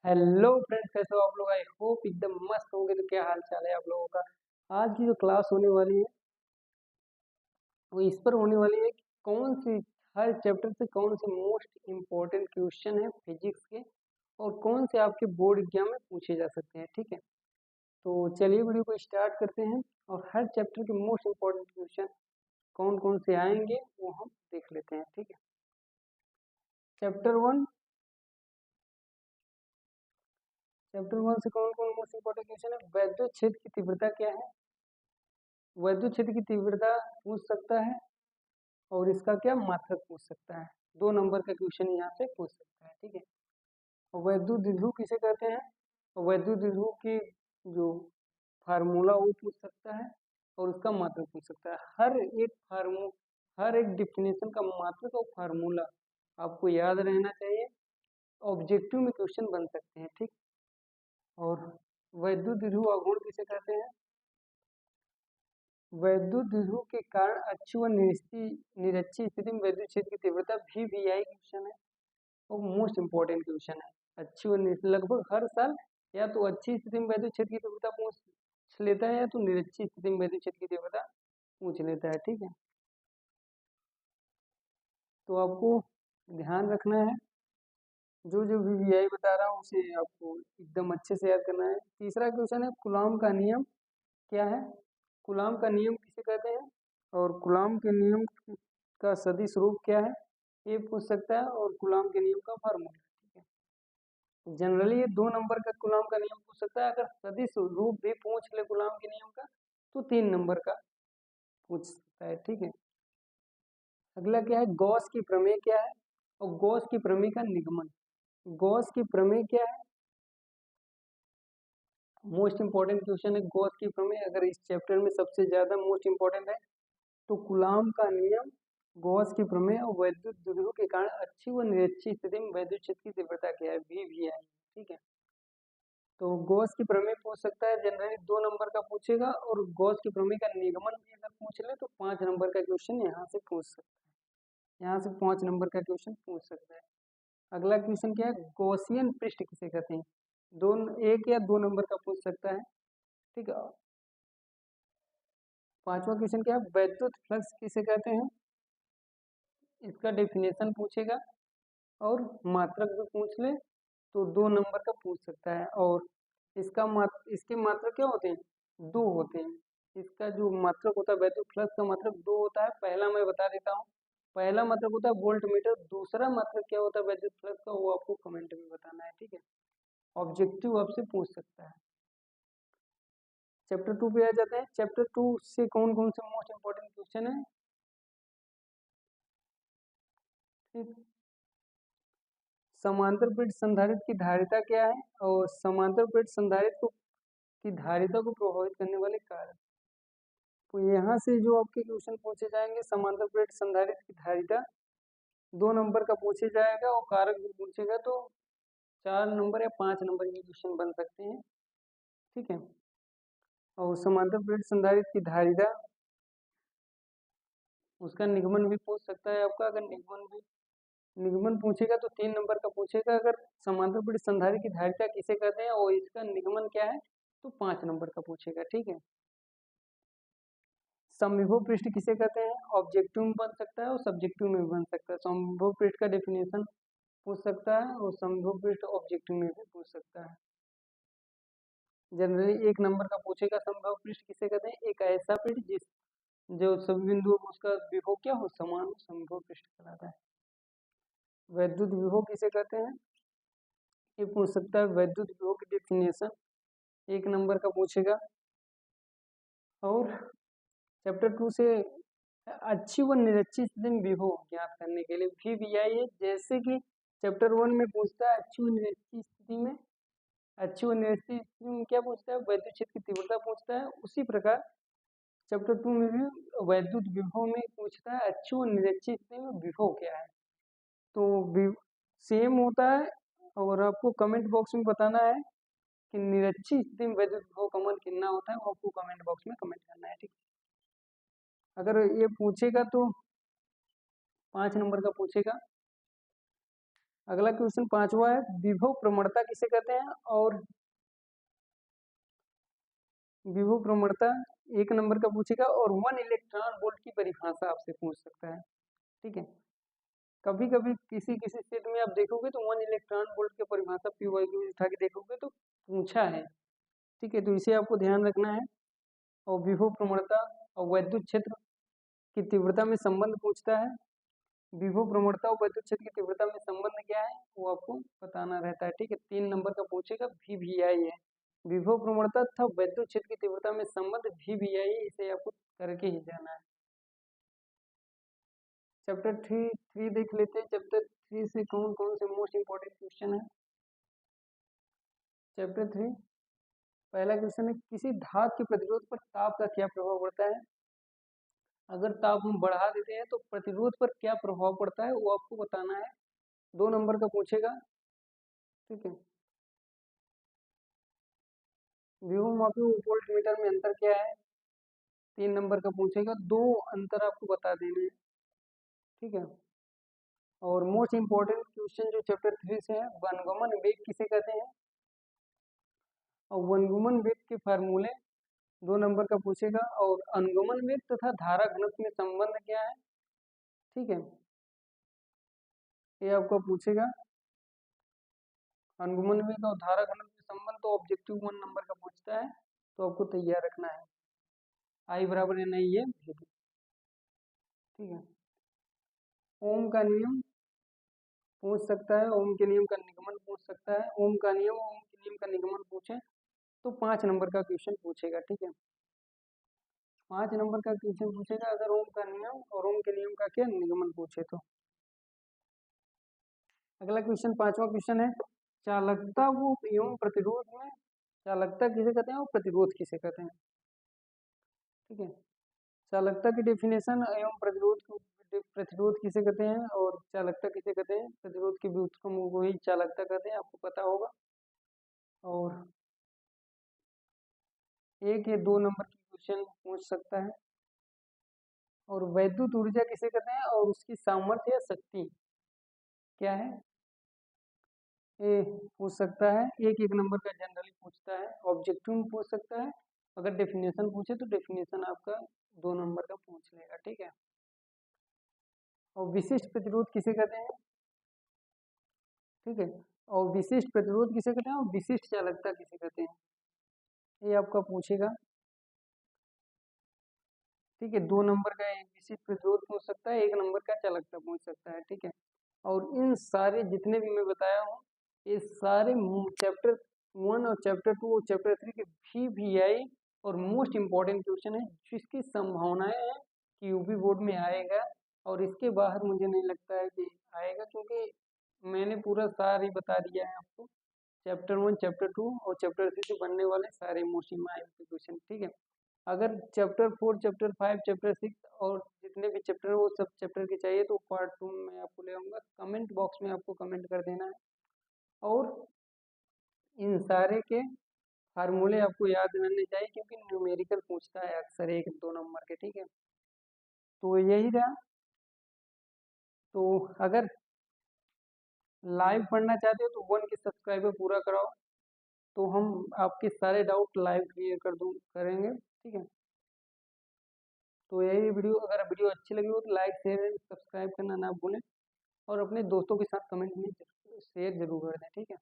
Hello friends, कैसे हो आप लोग? आई होप एकदम मस्त होंगे। तो क्या हाल चाल है आप लोगों का? आज की जो क्लास होने वाली है वो इस पर होने वाली है कि कौन सी हर चैप्टर से कौन से मोस्ट इम्पोर्टेंट क्वेश्चन है फिजिक्स के और कौन से आपके बोर्ड एग्जाम में पूछे जा सकते हैं। ठीक है, तो चलिए वीडियो को स्टार्ट करते हैं और हर चैप्टर के मोस्ट इम्पोर्टेंट क्वेश्चन कौन कौन से आएंगे वो हम देख लेते हैं। ठीक है, चैप्टर वन। चैप्टर वन से कौन कौन मोस्ट इम्पोर्टेंट क्वेश्चन है? वैद्युत क्षेत्र की तीव्रता क्या है? वैद्युत क्षेत्र की तीव्रता पूछ सकता है और इसका क्या मात्रक पूछ सकता है। 2 नंबर का क्वेश्चन यहाँ से पूछ सकता है। ठीक है, और वैद्युत द्विध्रुव किसे कहते हैं? और वैद्युत द्विध्रुव की जो फार्मूला वो पूछ सकता है और उसका मात्रक पूछ सकता है। हर एक डिफिनेशन का मात्रक और फार्मूला आपको याद रहना चाहिए। ऑब्जेक्टिव में क्वेश्चन बन सकते हैं। ठीक, और वैद्युत द्विध्रुव अवगुण किसे कहते हैं? वैद्युत द्विध्रुव के कारण अच्छी व निरक्षी स्थिति में वैद्युत क्षेत्र की तीव्रता भी आई क्वेश्चन है और मोस्ट इम्पोर्टेंट क्वेश्चन है। अच्छी व लगभग हर साल या तो अच्छी स्थिति में वैद्युत क्षेत्र की तीव्रता पूछ लेता है या तो निरक्षी स्थिति में वैद्युत क्षेत्र की तीव्रता पूछ लेता है। ठीक है, तो आपको ध्यान रखना है, जो जो भी बता रहा हूँ उसे आपको एकदम अच्छे से याद करना है। तीसरा क्वेश्चन है कूलॉम का नियम क्या है? कूलॉम का नियम किसे कहते हैं और कूलॉम के नियम का सदिश रूप क्या है, ये पूछ सकता है और कूलॉम के नियम का फार्मूला। ठीक है, जनरली ये 2 नंबर का कूलॉम का नियम पूछ सकता है। अगर सदिश रूप भी पूछ ले कूलॉम के नियम का तो 3 नंबर का पूछ सकता है। ठीक है, अगला क्या है? गॉस की प्रमेय क्या है और गॉस की प्रमेय का निगमन। गॉस की प्रमेय क्या है? मोस्ट इंपॉर्टेंट क्वेश्चन है गॉस की प्रमेय। अगर इस चैप्टर में सबसे ज्यादा मोस्ट इंपॉर्टेंट है तो कूलॉम का नियम, गॉस की प्रमेय और वैद्युत द्विध्रुव के कारण अच्छी व निरक्षी स्थिति में वैद्युत क्षेत्र की तीव्रता क्या है, भी आई। ठीक है, तो गॉस की प्रमेय पूछ सकता है, जनरली 2 नंबर का पूछेगा और गॉस की प्रमेय का निगमन भी अगर पूछ ले तो 5 नंबर का क्वेश्चन यहाँ से पूछ सकता है। यहाँ से 5 नंबर का क्वेश्चन पूछ सकता है। अगला क्वेश्चन क्या है? गॉसियन पृष्ठ किसे कहते हैं? एक या 2 नंबर का पूछ सकता है। ठीक है, पांचवा क्वेश्चन क्या है? वैद्युत फ्लक्स किसे कहते हैं? इसका डेफिनेशन पूछेगा और मात्रक भी पूछ ले तो 2 नंबर का पूछ सकता है। और इसके मात्रक क्या होते हैं? 2 होते हैं। इसका जो मात्रक होता है वैद्युत फ्लक्स का मात्रक 2 होता है। पहला मैं बता देता हूँ, पहला मात्रक होता है वोल्ट मीटर। दूसरा मात्रक क्या होता है वैद्युत फ्लक्स का, वो आपको कमेंट में बताना है। ठीक है, ऑब्जेक्टिव आपसे पूछ सकता है। चैप्टर 2 पे आ जाते हैं। चैप्टर 2 से कौन कौन से मोस्ट इंपोर्टेंट क्वेश्चन है? ठीक, समांतर प्लेट संधारित्र की धारिता क्या है और समांतर प्लेट संधारित्र की धारिता को प्रभावित करने वाले कारक। तो यहाँ से जो आपके क्वेश्चन पूछे जाएंगे, समांतर प्लेट संधारित्र की धारिता 2 नंबर का पूछे जाएगा और कारक भी पूछेगा तो 4 नंबर या 5 नंबर के क्वेश्चन बन सकते हैं। ठीक है, और समांतर प्लेट संधारित्र की धारिता उसका निगमन भी पूछ सकता है आपका। अगर निगमन पूछेगा तो 3 नंबर का पूछेगा। अगर समांतर प्लेट संधारित्र की धारिता किसे कहते हैं और इसका निगमन क्या है तो 5 नंबर का पूछेगा। ठीक है, समविभव पृष्ठ किसे कहते हैं? ऑब्जेक्टिव में बन सकता है और सब्जेक्टिव में भी बन सकता है। समविभव पृष्ठ का डेफिनेशन पूछ सकता है और समविभव पृष्ठ ऑब्जेक्टिव में भी पूछ सकता है। जनरली 1 नंबर का पूछेगा समविभव पृष्ठ किसे कहते हैं? एक ऐसा पृष्ठ जिस जो सभी बिंदुओं में उसका विभव क्या हो, समान हो, समविभव पृष्ठ कहलाता है। वैद्युत विभव किसे कहते हैं? ये पूछ सकता है। वैद्युत विभव की डेफिनेशन 1 नंबर का पूछेगा। और चैप्टर 2 से अच्छी व निरक्षी स्थिति में विभव ज्ञात करने के लिए भी आई है। जैसे कि चैप्टर 1 में पूछता है अच्छी व निरक्षी स्थिति में, अच्छी व निरक्षी स्थिति में क्या पूछता है? वैद्युत क्षेत्र की तीव्रता पूछता है। उसी प्रकार चैप्टर 2 में भी वैद्युत विभव में पूछता है अच्छी व निरक्षी स्थिति में विभव क्या है। तो सेम होता है और आपको कमेंट बॉक्स में बताना है कि निरक्षी स्थिति में वैद्युत विभव का मान कितना होता है, वो आपको कमेंट बॉक्स में कमेंट करना है। ठीक, अगर ये पूछेगा तो 5 नंबर का पूछेगा। अगला क्वेश्चन 5वां है, विभव प्रवणता किसे कहते हैं? और विभव प्रवणता 1 नंबर का पूछेगा, और 1 इलेक्ट्रॉन वोल्ट की परिभाषा आपसे पूछ सकता है। ठीक है, कभी कभी किसी किसी सेट में आप देखोगे तो 1 इलेक्ट्रॉन वोल्ट की परिभाषा पीवाई की उठा के देखोगे तो पूछा है। ठीक है, तो इसे आपको ध्यान रखना है। और विभव प्रवणता और वैद्युत क्षेत्र की तीव्रता में संबंध पूछता है। विभव प्रवणता और वैद्युत क्षेत्र की तीव्रता में संबंध क्या है वो आपको बताना रहता है। ठीक है, 3 नंबर का पूछेगा, VVI है। विभव प्रवणता तथा वैद्युत क्षेत्र की तीव्रता में संबंध VVI है, इसे आपको करके ही जाना है। चैप्टर 3 देख लेते हैं। चैप्टर 3 से कौन कौन से मोस्ट इंपोर्टेंट क्वेश्चन है? चैप्टर 3 पहला क्वेश्चन है, किसी धातु के प्रतिरोध पर ताप का क्या प्रभाव पड़ता है? अगर ताप हम बढ़ा देते हैं तो प्रतिरोध पर क्या प्रभाव पड़ता है वो आपको बताना है। 2 नंबर का पूछेगा। ठीक है, विभव मापी और वोल्ट मीटर में अंतर क्या है? 3 नंबर का पूछेगा। 2 अंतर आपको बता देने हैं। ठीक है, और मोस्ट इंपोर्टेंट क्वेश्चन जो चैप्टर 3 से है, वनगमन वेग किसे कहते हैं? और वनगमन वेग के फार्मूले 2 नंबर का पूछेगा। और अनुगमन वेग तथा धारा घनत्व में संबंध क्या है? ठीक है, ये आपको पूछेगा। अनुगमन वेग और धारा घनत्व में संबंध तो ऑब्जेक्टिव 1 नंबर का पूछता है, तो आपको तैयार रखना है। I बराबर NI है। ठीक है, ओम का नियम पूछ सकता है, ओम के नियम का निगमन पूछ सकता है। ओम का नियम, ओम के नियम का निगमन पूछे तो 5 नंबर का क्वेश्चन पूछेगा। ठीक है, 5 नंबर का क्वेश्चन पूछेगा अगर ओम का नियम और ओम के नियम का क्या निगमन पूछे तो। अगला क्वेश्चन 5वां क्वेश्चन है, चालकता वो एवं प्रतिरोध में, चालकता किसे कहते हैं और प्रतिरोध किसे कहते हैं? ठीक है, चालकता की डेफिनेशन एवं प्रतिरोध किसे कहते हैं और चालकता किसे कहते हैं, प्रतिरोध के व्युत्क्रम को ही चालकता कहते हैं, आपको पता होगा। और 1 या 2 नंबर की क्वेश्चन पूछ सकता है। और वैद्युत ऊर्जा किसे कहते हैं और उसकी सामर्थ्य या शक्ति क्या है, ये पूछ सकता है। 1 नंबर का जनरली पूछता है, ऑब्जेक्टिव में पूछ सकता है। अगर डेफिनेशन पूछे तो डेफिनेशन आपका 2 नंबर का पूछ लेगा। ठीक है, और विशिष्ट प्रतिरोध किसे कहते हैं? ठीक है, और विशिष्ट प्रतिरोध किसे कहते हैं और विशिष्ट चालकता किसे कहते हैं, ये आपका पूछेगा। ठीक है, 2 नंबर का एक विशिष्ट प्रतिरोध पूछ सकता है, 1 नंबर का चालकता पूछ सकता है। ठीक है, और इन सारे जितने भी मैं बताया हूँ ये सारे चैप्टर 1 और चैप्टर 2 और चैप्टर 3 के VVI और मोस्ट इम्पॉर्टेंट क्वेश्चन है, जिसकी संभावनाएं है कि यूपी बोर्ड में आएगा। और इसके बाहर मुझे नहीं लगता है कि आएगा, क्योंकि मैंने पूरा सार ही बता दिया है आपको। चैप्टर 1, चैप्टर 2 और चैप्टर 3 से बनने वाले सारे मोस्ट इम्पॉर्टेंट क्वेश्चन। ठीक है, अगर चैप्टर 4, चैप्टर 5, चैप्टर 6 और जितने भी चैप्टर वो सब चैप्टर के चाहिए तो पार्ट 2 में आपको ले आऊँगा। कमेंट बॉक्स में आपको कमेंट कर देना है, और इन सारे के फार्मूले आपको याद रहने चाहिए, क्योंकि न्यूमेरिकल पूछता है अक्सर 1-2 नंबर के। ठीक है, तो यही रहा। तो अगर लाइव पढ़ना चाहते हो तो 1 के सब्सक्राइबर पूरा कराओ, तो हम आपके सारे डाउट लाइव क्लियर करेंगे। ठीक है, तो यही वीडियो, अगर वीडियो अच्छी लगी हो तो लाइक शेयर एंड सब्सक्राइब करना ना भूलें, और अपने दोस्तों के साथ कमेंट में शेयर जरूर कर दें। ठीक है।